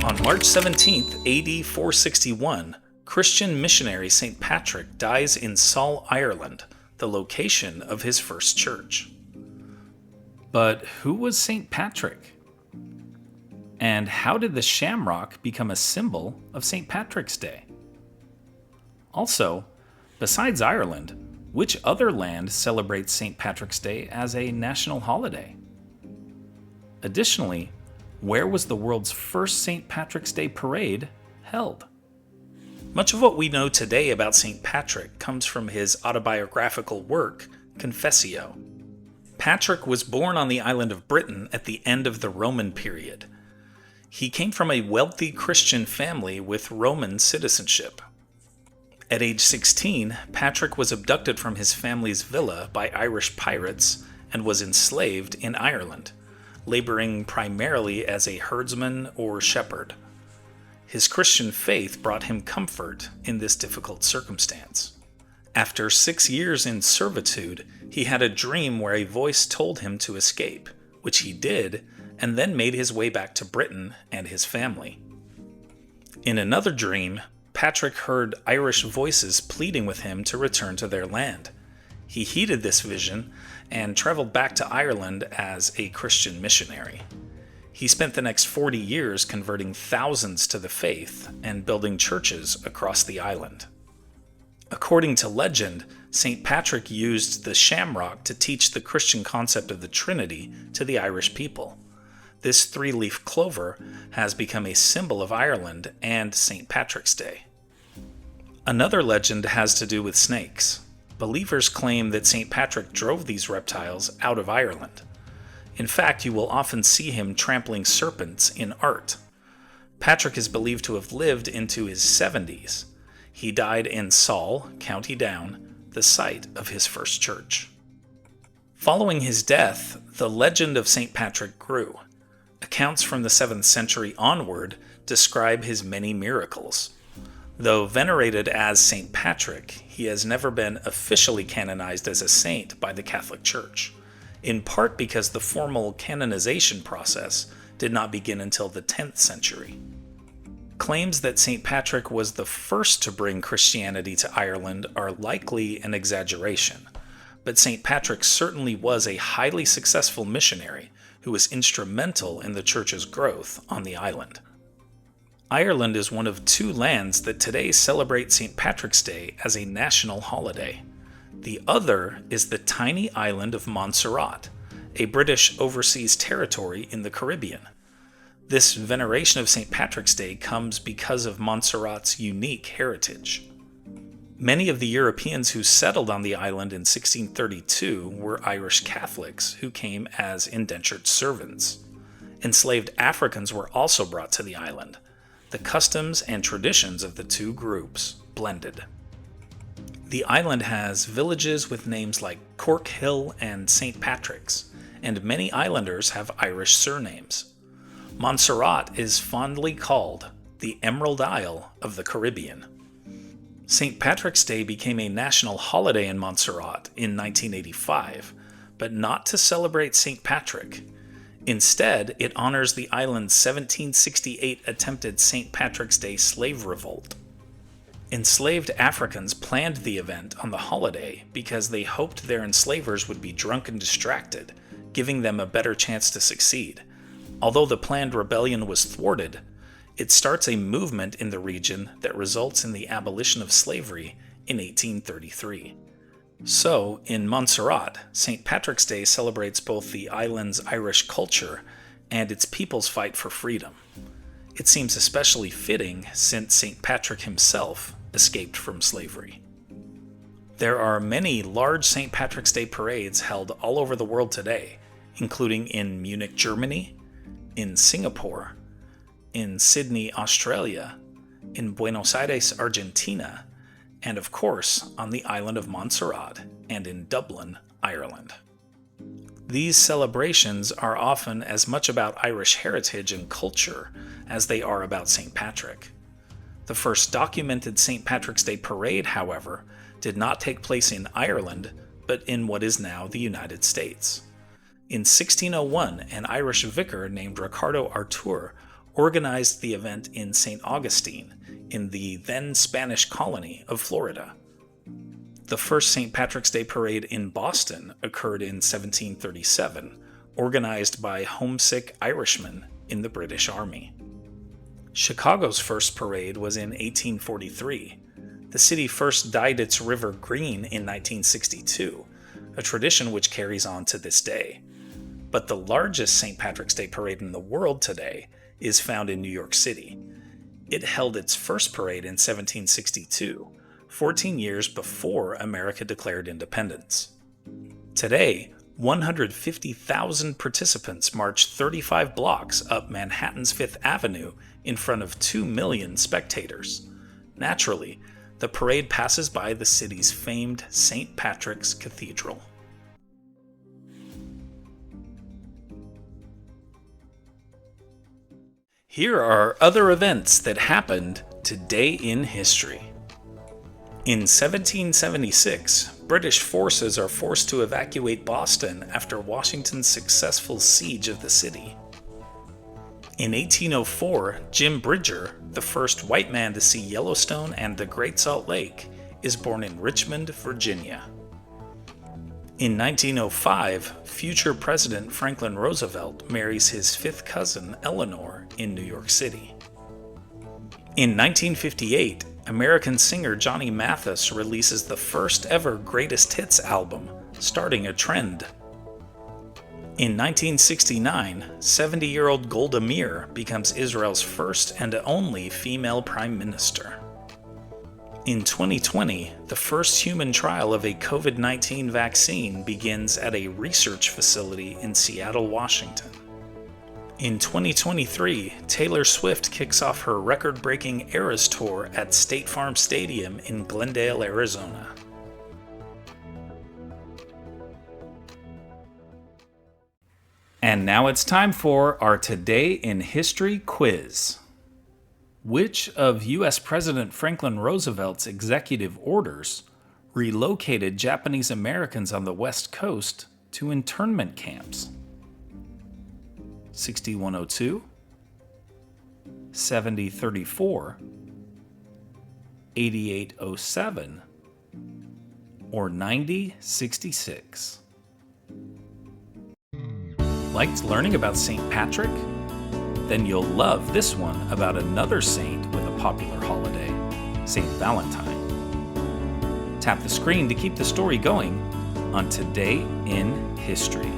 On March 17th, AD 461, Christian missionary St. Patrick dies in Sall, Ireland, the location of his first church. But who was St. Patrick? And how did the shamrock become a symbol of St. Patrick's Day? Also, besides Ireland, which other land celebrates St. Patrick's Day as a national holiday? Additionally, where was the world's first St. Patrick's Day parade held? Much of what we know today about St. Patrick comes from his autobiographical work, Confessio. Patrick was born on the island of Britain at the end of the Roman period. He came from a wealthy Christian family with Roman citizenship. At age 16, Patrick was abducted from his family's villa by Irish pirates and was enslaved in Ireland, laboring primarily as a herdsman or shepherd. His Christian faith brought him comfort in this difficult circumstance. After 6 years in servitude, he had a dream where a voice told him to escape, which he did, and then made his way back to Britain and his family. In another dream, Patrick heard Irish voices pleading with him to return to their land. He heeded this vision and traveled back to Ireland as a Christian missionary. He spent the next 40 years converting thousands to the faith and building churches across the island. According to legend, St. Patrick used the shamrock to teach the Christian concept of the Trinity to the Irish people. This three-leaf clover has become a symbol of Ireland and St. Patrick's Day. Another legend has to do with snakes. Believers claim that St. Patrick drove these reptiles out of Ireland. In fact, you will often see him trampling serpents in art. Patrick is believed to have lived into his 70s. He died in Sall, County Down, the site of his first church. Following his death, the legend of St. Patrick grew. Accounts from the 7th century onward describe his many miracles. Though venerated as St. Patrick, he has never been officially canonized as a saint by the Catholic Church, in part because the formal canonization process did not begin until the 10th century. Claims that St. Patrick was the first to bring Christianity to Ireland are likely an exaggeration, but St. Patrick certainly was a highly successful missionary who was instrumental in the church's growth on the island. Ireland is one of 2 lands that today celebrate St. Patrick's Day as a national holiday. The other is the tiny island of Montserrat, a British overseas territory in the Caribbean. This veneration of St. Patrick's Day comes because of Montserrat's unique heritage. Many of the Europeans who settled on the island in 1632 were Irish Catholics who came as indentured servants. Enslaved Africans were also brought to the island. The customs and traditions of the 2 groups blended. The island has villages with names like Cork Hill and St. Patrick's, and many islanders have Irish surnames. Montserrat is fondly called the Emerald Isle of the Caribbean. St. Patrick's Day became a national holiday in Montserrat in 1985, but not to celebrate St. Patrick. Instead, it honors the island's 1768 attempted St. Patrick's Day slave revolt. Enslaved Africans planned the event on the holiday because they hoped their enslavers would be drunk and distracted, giving them a better chance to succeed. Although the planned rebellion was thwarted, it starts a movement in the region that results in the abolition of slavery in 1833. So, in Montserrat, St. Patrick's Day celebrates both the island's Irish culture and its people's fight for freedom. It seems especially fitting since St. Patrick himself escaped from slavery. There are many large St. Patrick's Day parades held all over the world today, including in Munich, Germany, in Singapore, in Sydney, Australia, in Buenos Aires, Argentina, and of course on the island of Montserrat and in Dublin, Ireland. These celebrations are often as much about Irish heritage and culture as they are about St. Patrick. The first documented St. Patrick's Day parade, however, did not take place in Ireland, but in what is now the United States. In 1601, an Irish vicar named Ricardo Artur organized the event in St. Augustine, in the then Spanish colony of Florida. The first St. Patrick's Day parade in Boston occurred in 1737, organized by homesick Irishmen in the British Army. Chicago's first parade was in 1843. The city first dyed its river green in 1962, a tradition which carries on to this day. But the largest St. Patrick's Day parade in the world today is found in New York City. It held its first parade in 1762, 14 years before America declared independence. Today, 150,000 participants march 35 blocks up Manhattan's Fifth Avenue in front of 2 million spectators. Naturally, the parade passes by the city's famed St. Patrick's Cathedral. Here are other events that happened today in history. In 1776, British forces are forced to evacuate Boston after Washington's successful siege of the city. In 1804, Jim Bridger, the first white man to see Yellowstone and the Great Salt Lake, is born in Richmond, Virginia. In 1905, future President Franklin Roosevelt marries his fifth cousin, Eleanor, in New York City. In 1958, American singer Johnny Mathis releases the first ever greatest hits album, starting a trend. In 1969, 70-year-old Golda Meir becomes Israel's first and only female prime minister. In 2020, the first human trial of a COVID-19 vaccine begins at a research facility in Seattle, Washington. In 2023, Taylor Swift kicks off her record-breaking Eras Tour at State Farm Stadium in Glendale, Arizona. And now it's time for our Today in History quiz. Which of U.S. President Franklin Roosevelt's executive orders relocated Japanese Americans on the West Coast to internment camps? 6102, 7034, 8807, or 9066? Liked learning about St. Patrick? Then you'll love this one about another saint with a popular holiday, St. Valentine. Tap the screen to keep the story going on Today in History.